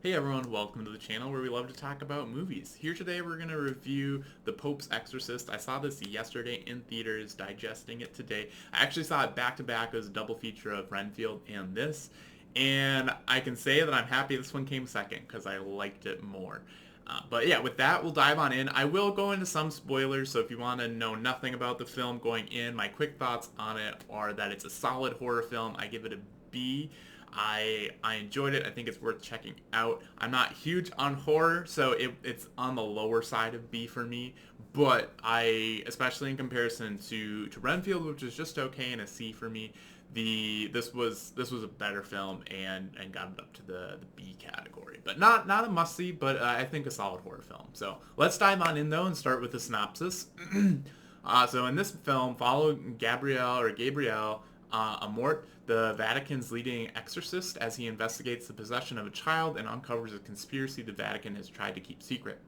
Hey everyone, welcome to the channel where we love to talk about movies. Here today we're going to review The Pope's Exorcist. I saw this yesterday in theaters, digesting it today. I actually saw it back to back as a double feature of Renfield and this, and I can say that I'm happy this one came second because I liked it more. But yeah, with that, we'll dive on in. I will go into some spoilers, so if you want to know nothing about the film going in, my quick thoughts on it are that it's a solid horror film. I give it a B. I enjoyed it. I think it's worth checking out. I'm not huge on horror, so it's on the lower side of B for me. But especially in comparison to Renfield, which is just okay, and a C for me, this was a better film and got it up to the B category. But not a must see, but I think a solid horror film. So let's dive on in though and start with the synopsis. So in this film, follow Gabriel Amort, the Vatican's leading exorcist, as he investigates the possession of a child and uncovers a conspiracy the Vatican has tried to keep secret.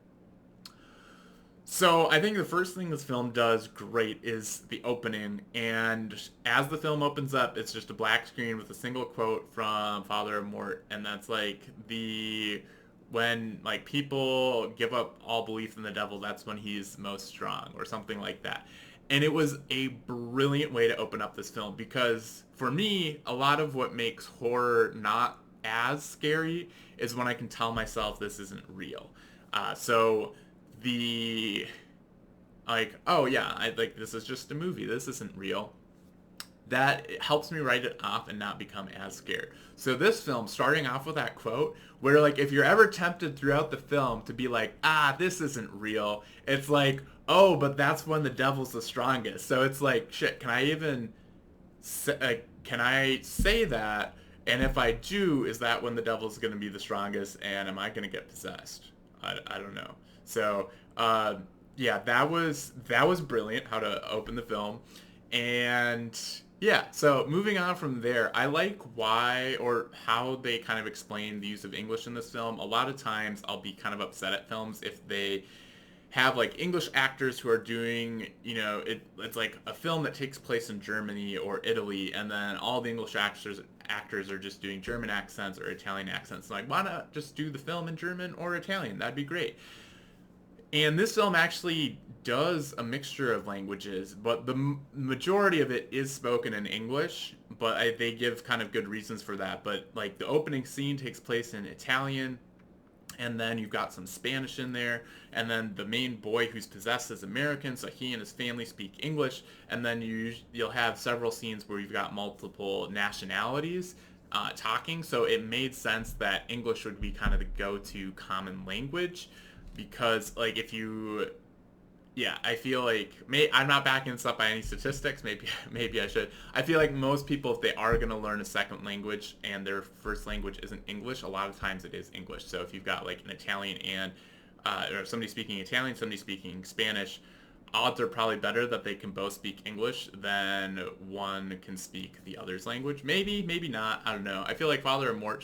So I think the first thing this film does great is the opening, and as the film opens up, it's just a black screen with a single quote from Father Amort, and that's like when like people give up all belief in the devil, that's when he's most strong, or something like that. And it was a brilliant way to open up this film because for me, a lot of what makes horror not as scary is when I can tell myself this isn't real. So the oh yeah, this is just a movie. This isn't real. That helps me write it off and not become as scared. So this film, starting off with that quote, where like if you're ever tempted throughout the film to be like, this isn't real, it's like, oh, but that's when the devil's the strongest. So it's like, shit, can I say that? And if I do, is that when the devil's going to be the strongest? And am I going to get possessed? I don't know. So yeah, that was brilliant how to open the film. And yeah, so moving on from there, I like why or how they kind of explain the use of English in this film. A lot of times I'll be kind of upset at films if they have like English actors who are doing, it's like a film that takes place in Germany or Italy, and then all the English actors are just doing German accents or Italian accents. Like, why not just do the film in German or Italian? That'd be great. And this film actually does a mixture of languages, but the majority of it is spoken in English, but they give kind of good reasons for that. But like the opening scene takes place in Italian, and then you've got some Spanish in there, and then the main boy who's possessed is American, so he and his family speak English, and then you'll have several scenes where you've got multiple nationalities talking, so it made sense that English would be kind of the go-to common language, because like I feel like I'm not backing this up by any statistics. Maybe I should. I feel like most people, if they are going to learn a second language and their first language isn't English, a lot of times it is English. So if you've got like an Italian and or somebody speaking Italian, somebody speaking Spanish, odds are probably better that they can both speak English than one can speak the other's language. Maybe not. I don't know. I feel like Father Amort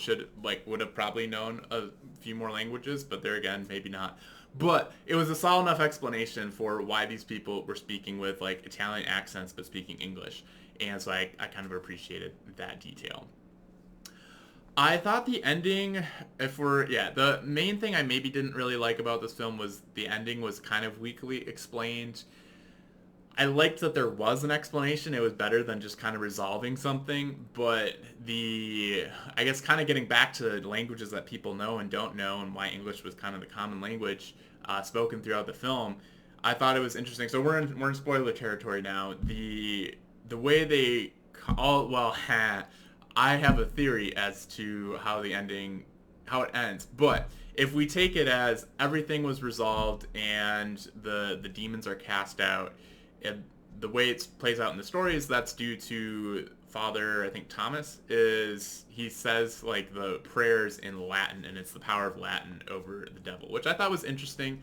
would have probably known a few more languages, but there again, maybe not. But it was a solid enough explanation for why these people were speaking with like Italian accents but speaking English. And so I kind of appreciated that detail. I thought the ending, the main thing I maybe didn't really like about this film was the ending was kind of weakly explained. I liked that there was an explanation. It was better than just kind of resolving something. But I guess kind of getting back to the languages that people know and don't know, and why English was kind of the common language spoken throughout the film, I thought it was interesting. So we're in spoiler territory now. The way they I have a theory as to how it ends. But if we take it as everything was resolved and the demons are cast out, the way it plays out in the story is that's due to Father, I think Thomas, he says like the prayers in Latin, and it's the power of Latin over the devil, which I thought was interesting.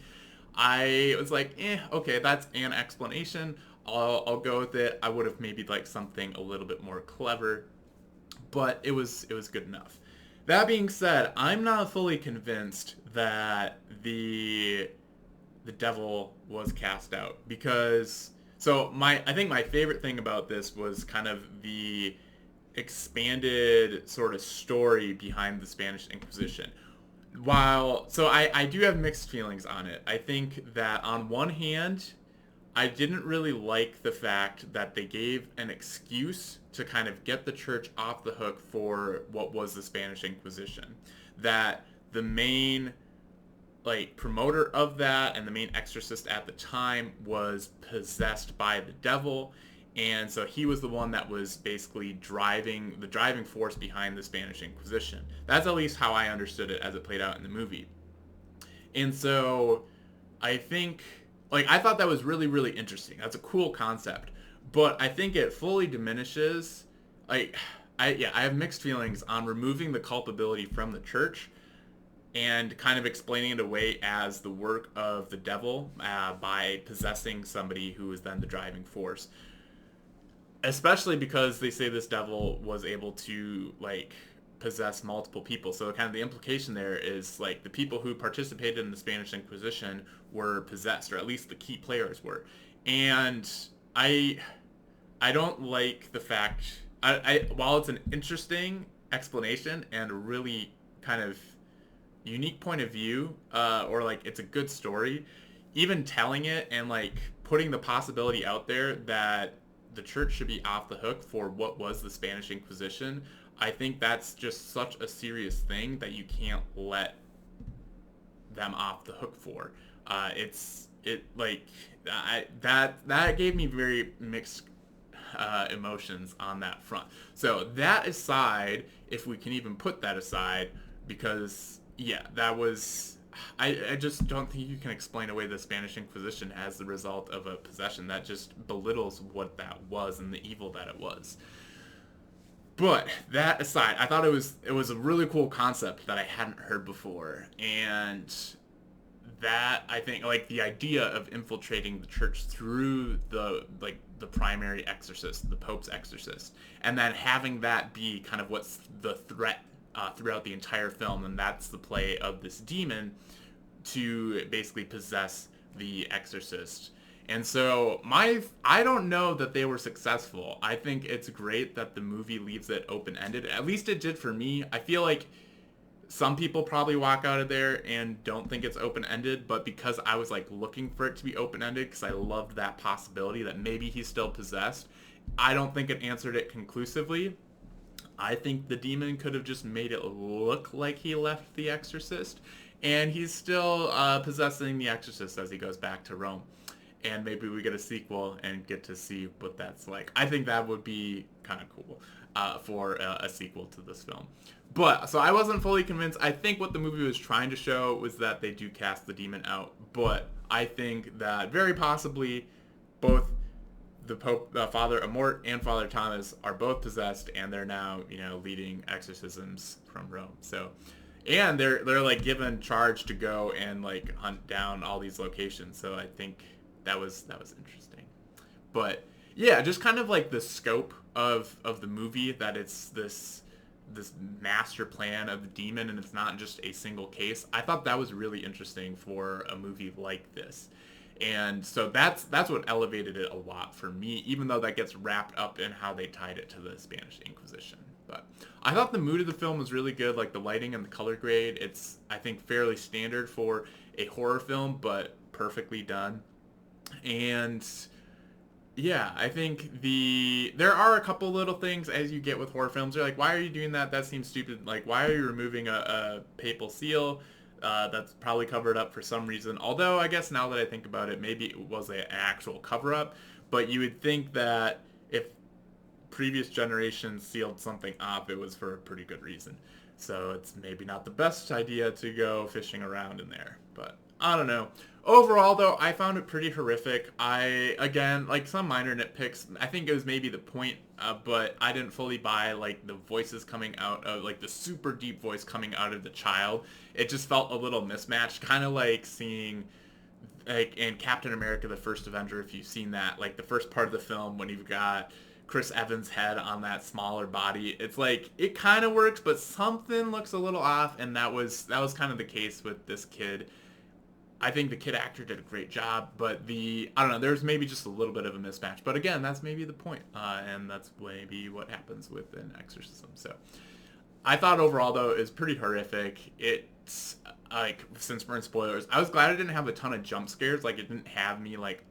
I was like, okay, that's an explanation. I'll go with it. I would have maybe liked something a little bit more clever, but it was good enough. That being said, I'm not fully convinced that the devil was cast out, because I think my favorite thing about this was kind of the expanded sort of story behind the Spanish Inquisition. I do have mixed feelings on it. I think that on one hand, I didn't really like the fact that they gave an excuse to kind of get the church off the hook for what was the Spanish Inquisition. That the main like promoter of that and the main exorcist at the time was possessed by the devil, and so he was the one that was basically driving force behind the Spanish Inquisition. That's at least how I understood it as it played out in the movie. And so I think like I thought that was really really interesting. That's a cool concept, but I think it fully diminishes like I have mixed feelings on removing the culpability from the church and kind of explaining it away as the work of the devil by possessing somebody who is then the driving force. Especially because they say this devil was able to like possess multiple people. So kind of the implication there is like the people who participated in the Spanish Inquisition were possessed, or at least the key players were. And I I don't like the fact while it's an interesting explanation and a really kind of unique point of view, or like it's a good story, even telling it and like putting the possibility out there that the church should be off the hook for what was the Spanish Inquisition, I think that's just such a serious thing that you can't let them off the hook for. It like that gave me very mixed emotions on that front. So that aside, if we can even put that aside, because yeah, that was I just don't think you can explain away the Spanish Inquisition as the result of a possession. That just belittles what that was and the evil that it was. But that aside, I thought it was a really cool concept that I hadn't heard before, and that I think like the idea of infiltrating the church through the primary exorcist, the Pope's exorcist, and then having that be kind of what's the threat throughout the entire film, and that's the play of this demon to basically possess the exorcist. And so I don't know that they were successful. I think it's great that the movie leaves it open ended. At least it did for me. I feel like some people probably walk out of there and don't think it's open ended, but because I was like looking for it to be open ended because I loved that possibility that maybe he's still possessed, I don't think it answered it conclusively. I think the demon could have just made it look like he left the Exorcist, and he's still possessing the Exorcist as he goes back to Rome. And maybe we get a sequel and get to see what that's like. I think that would be kind of cool for a sequel to this film. But, so I wasn't fully convinced. I think what the movie was trying to show was that they do cast the demon out. But I think that very possibly both the Pope, Father Amort and Father Thomas are both possessed, and they're now, leading exorcisms from Rome. So, and they're like given charge to go and like hunt down all these locations. So I think that was interesting. But yeah, just kind of like the scope of the movie, that it's this master plan of the demon and it's not just a single case. I thought that was really interesting for a movie like this. And so that's what elevated it a lot for me, even though that gets wrapped up in how they tied it to the Spanish Inquisition. But I thought the mood of the film was really good, like the lighting and the color grade. It's, I think, fairly standard for a horror film, but perfectly done. And yeah, I think there are a couple little things as you get with horror films. You're like, why are you doing that? That seems stupid. Like, why are you removing a papal seal? That's probably covered up for some reason. Although, I guess now that I think about it, maybe it was an actual cover-up. But you would think that if previous generations sealed something off, it was for a pretty good reason. So it's maybe not the best idea to go fishing around in there. But I don't know. Overall, though, I found it pretty horrific. Again, like some minor nitpicks, I think it was maybe the point, but I didn't fully buy, like, the voices coming out of, like, the super deep voice coming out of the child. It just felt a little mismatched, kind of like seeing, like, in Captain America, the First Avenger, if you've seen that, like, the first part of the film when you've got Chris Evans' head on that smaller body. It's like, it kind of works, but something looks a little off, and that was kind of the case with this kid. I think the kid actor did a great job, but I don't know, there's maybe just a little bit of a mismatch. But again, that's maybe the point, and that's maybe what happens with an exorcism. So I thought overall, though, it was pretty horrific. like, since we're in spoilers, I was glad it didn't have a ton of jump scares. Like, it didn't have me like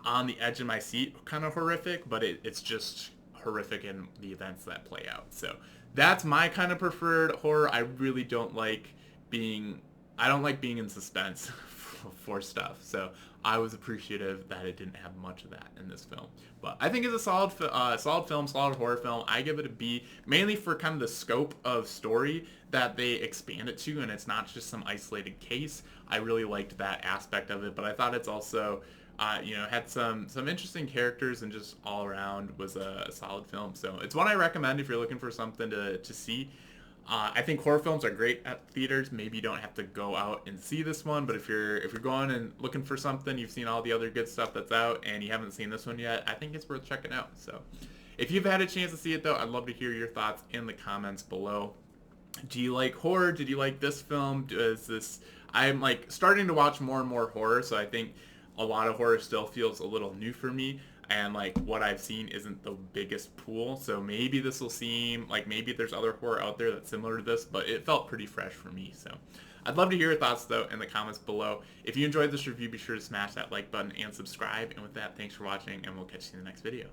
on the edge of my seat, kind of horrific, but it's just horrific in the events that play out. So that's my kind of preferred horror. I really don't like being I don't like being in suspense for stuff. So I was appreciative that it didn't have much of that in this film. But I think it's a solid film, solid horror film. I give it a B, mainly for kind of the scope of story that they expand it to, and it's not just some isolated case. I really liked that aspect of it, but I thought it's also had some interesting characters, and just all around was a solid film. So it's one I recommend if you're looking for something to see. I think horror films are great at theaters. Maybe you don't have to go out and see this one, but if you're going and looking for something, you've seen all the other good stuff that's out, and you haven't seen this one yet, I think it's worth checking out. So if you've had a chance to see it, though, I'd love to hear your thoughts in the comments below. Do you like horror? Did you like this film? I'm like starting to watch more and more horror, so I think a lot of horror still feels a little new for me, and like what I've seen isn't the biggest pool, so maybe this will seem like maybe there's other horror out there that's similar to this, but it felt pretty fresh for me. So I'd love to hear your thoughts, though, in the comments below. If you enjoyed this review, be sure to smash that like button and subscribe, and with that, thanks for watching, and we'll catch you in the next video.